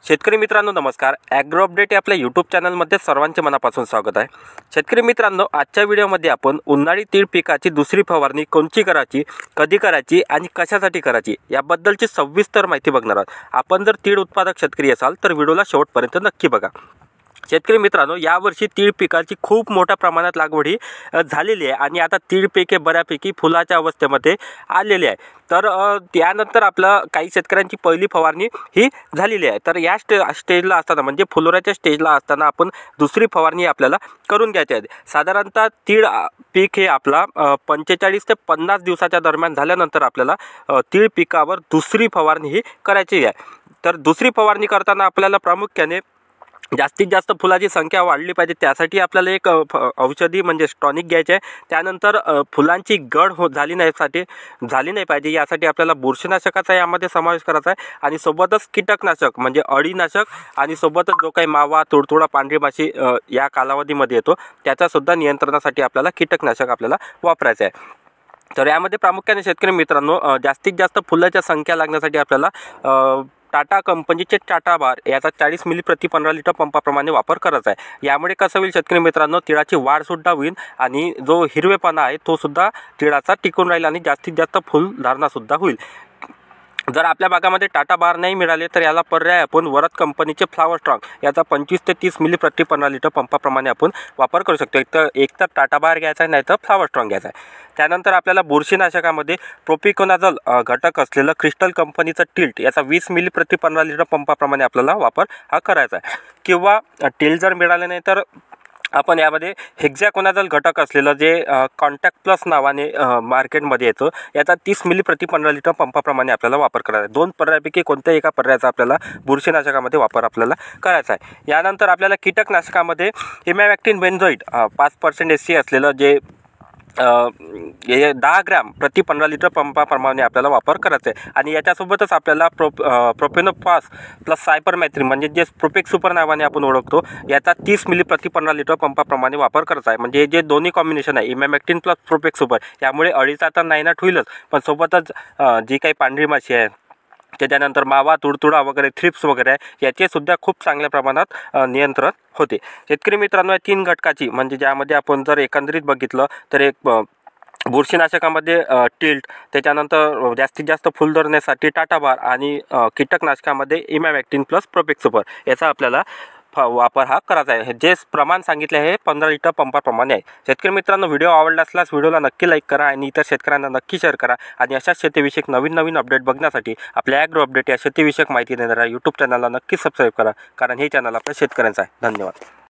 शेतकरी मित्रांनो नमस्कार। ॲग्रो अपडेट या आपल्या यूट्यूब चॅनलमध्ये सर्वांचे मनापासून स्वागत आहे। शेतकरी मित्रांनो, आजच्या व्हिडिओमध्ये आपण उन्हाळी तीळ पिकाची दुसरी फवारणी कोणती करायची, कधी करायची आणि कशासाठी करायची याबद्दलची सविस्तर माहिती बघणार आहोत। आपण जर तीळ उत्पादक शेतकरी असाल तर व्हिडिओला शेवटपर्यंत नक्की बघा। शेतकरी मित्रांनो, यावर्षी तीळ पिकाची खूप मोठ्या प्रमाणात लागवड ही झालेली आहे आणि आता तीळ पिके बऱ्यापैकी फुलाच्या अवस्थेमध्ये आलेली आहे। तर त्यानंतर आपलं काही शेतकऱ्यांची पहिली फवारणी ही झालेली आहे। तर या स्टेजला असताना म्हणजे फुलोऱ्याच्या स्टेजला असताना आपण दुसरी फवारणी आपल्याला करून घ्यायची आहे। साधारणतः तीळ पीक हे आपला 45 ते 50 दिवसाच्या दरम्यान झाल्यानंतर आपल्याला तीळ पिकावर दुसरी फवारणी ही करायची आहे। तर दुसरी फवारणी करताना आपल्याला प्रामुख्याने जास्तीत जास्त फुलाची संख्या वाढली पाहिजे, त्यासाठी आपल्याला एक औषधी म्हणजे टॉनिक घ्यायचे आहे। त्यानंतर फुलांची गळ झाली नाही पाहिजे यासाठी आपल्याला बुरशीनाशकाचा यामध्ये समावेश करायचा आहे आणि सोबतच कीटकनाशक म्हणजे अळीनाशक आणि सोबतच जो काही मावा, तुडतुडा, पांढरी माशी या कालावधीमध्ये येतो त्याचा सुद्धा नियंत्रणासाठी आपल्याला कीटकनाशक आपल्याला वापरायचं आहे। तर यामध्ये प्रामुख्याने शेतकरी मित्रांनो जास्तीत जास्त फुलाच्या संख्या लागण्यासाठी आपल्याला टाटा कंपनीचे टाटा बार याचा 40 मिली प्रति 15 लिटर पंपाप्रमाणे वापर करायचा आहे। यामुळे कसं होईल शेतकरी मित्रांनो, तिळाची वाढ सुद्धा होईल आणि जो हिरवेपणा आहे तो सुद्धा तिळाचा टिकून राहील आणि जास्तीत जास्त फुलधारणा सुद्धा होईल। जर आपल्या भागामध्ये टाटा बार नाही मिळाले तर याला पर्याय आपण वरद कंपनीचे फ्लावर स्ट्रॉंग याचा 25 ते 30 मिली प्रति 15 लिटर पंपाप्रमाणे आपण वापर करू शकतो। एकतर टाटा बार घ्यायचा आहे, नाहीतर फ्लावर स्ट्रॉंग घ्यायचा आहे। त्यानंतर आपल्याला बुरशीनाशकामध्ये प्रोपिकोनाझोल घटक असलेलं क्रिस्टल कंपनीचं टिल्ट याचा 20 मिली प्रति 15 लिटर पंपाप्रमाणे आपल्याला वापर हा करायचा आहे। किंवा टिल्ट जर मिळाले नाही तर आपण यामध्ये हेक्झाकोनाझोल घटक असलेलं जे कॉन्टॅक्ट प्लस नावाने मार्केटमध्ये येतं याचा 30 मिली प्रति 15 लिटर पंपाप्रमाणे आपल्याला वापर करायचा आहे। दोन पर्यायापैकी कोणत्याही एका पर्यायाचा आपल्याला बुरशीनाशकामध्ये वापर आपल्याला करायचा आहे। यानंतर आपल्याला कीटकनाशकामध्ये इमॅव्हॅक्टिन बेन्झोइट 5% SC असलेलं जे 10 ग्रॅम प्रति 15 लिटर पंपाप्रमाणे आपल्याला वापर करायचा आहे। आणि याच्यासोबतच आपल्याला प्रोपेनोफॉस प्लस सायपरमॅथ्रिन म्हणजे जे प्रोपेक सुपर नावाने आपण ओळखतो याचा 30 मिली प्रति 15 लिटर पंपाप्रमाणे वापर करायचा आहे। म्हणजे जे दोन्ही कॉम्बिनेशन आहे इमॅमॅक्टिन प्लस प्रोपेक सुपर यामुळे अळीचा तर नायनाट होईलच, पण सोबतच जी काही पांढरी माशी आहे त्याच्यानंतर मावा, तुडतुडा वगैरे, थ्रिप्स वगैरे याचे सुद्धा खूप चांगल्या प्रमाणात नियंत्रण होते। शेतकरी मित्रांनो, या 3 घटकाची म्हणजे ज्यामध्ये आपण जर एकंदरीत बघितलं तर एक बुरशीनाशकामध्ये टिल्ट, त्याच्यानंतर जास्तीत जास्त फुल धरण्यासाठी टाटा बार आणि कीटकनाशकामध्ये इमॅव्हॅक्टिन प्लस प्रोपेक सुपर याचा आपल्याला वापर हा करायचा आहे। जे प्रमाण सांगितले आहे 15 लिटर पंपाप्रमाणे आहे। शेतकरी मित्रांनो, व्हिडिओ आवडला असल्यास व्हिडिओला नक्की लाईक करा आणि इतर शेतकऱ्यांना नक्की शेअर करा आणि अशाच शेतीविषयक नवीन अपडेट बघण्यासाठी आपल्या ॲग्रो अपडेट या शेतीविषयक माहिती देणाऱ्या यूट्यूब चॅनलला नक्की सबस्क्राईब करा, कारण हे चॅनल आपल्या शेतकऱ्यांचं आहे। धन्यवाद।